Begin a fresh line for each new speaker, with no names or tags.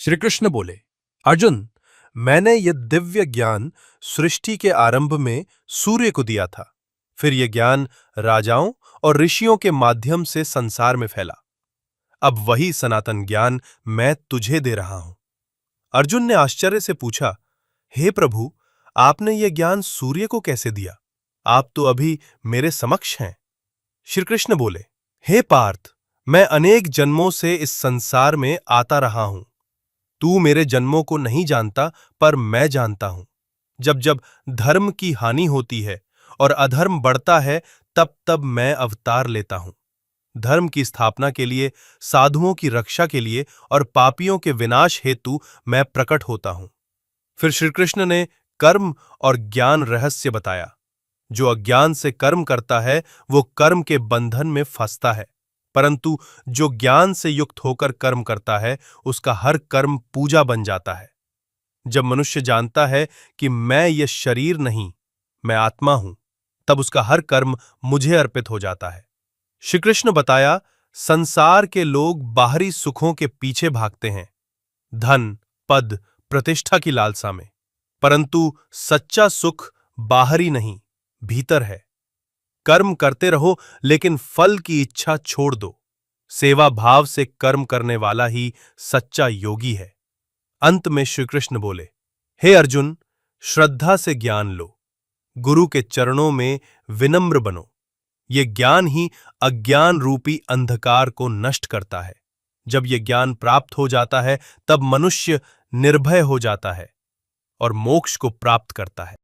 श्री कृष्ण बोले, अर्जुन, मैंने यह दिव्य ज्ञान सृष्टि के आरंभ में सूर्य को दिया था। फिर यह ज्ञान राजाओं और ऋषियों के माध्यम से संसार में फैला। अब वही सनातन ज्ञान मैं तुझे दे रहा हूं। अर्जुन ने आश्चर्य से पूछा, हे प्रभु, आपने यह ज्ञान सूर्य को कैसे दिया? आप तो अभी मेरे समक्ष हैं। श्री कृष्ण बोले, हे पार्थ, मैं अनेक जन्मों से इस संसार में आता रहा हूं। तू मेरे जन्मों को नहीं जानता, पर मैं जानता हूं। जब जब धर्म की हानि होती है और अधर्म बढ़ता है, तब तब मैं अवतार लेता हूं। धर्म की स्थापना के लिए, साधुओं की रक्षा के लिए और पापियों के विनाश हेतु मैं प्रकट होता हूं। फिर श्री कृष्ण ने कर्म और ज्ञान रहस्य बताया। जो अज्ञान से कर्म करता है, वो कर्म के बंधन में फंसता है, परंतु जो ज्ञान से युक्त होकर कर्म करता है, उसका हर कर्म पूजा बन जाता है। जब मनुष्य जानता है कि मैं यह शरीर नहीं, मैं आत्मा हूं, तब उसका हर कर्म मुझे अर्पित हो जाता है। श्री कृष्ण बताया, संसार के लोग बाहरी सुखों के पीछे भागते हैं, धन, पद, प्रतिष्ठा की लालसा में, परंतु सच्चा सुख बाहरी नहीं, भीतर है। कर्म करते रहो, लेकिन फल की इच्छा छोड़ दो। सेवा भाव से कर्म करने वाला ही सच्चा योगी है। अंत में श्री कृष्ण बोले, हे अर्जुन, श्रद्धा से ज्ञान लो, गुरु के चरणों में विनम्र बनो। ये ज्ञान ही अज्ञान रूपी अंधकार को नष्ट करता है। जब ये ज्ञान प्राप्त हो जाता है, तब मनुष्य निर्भय हो जाता है और मोक्ष को प्राप्त करता है।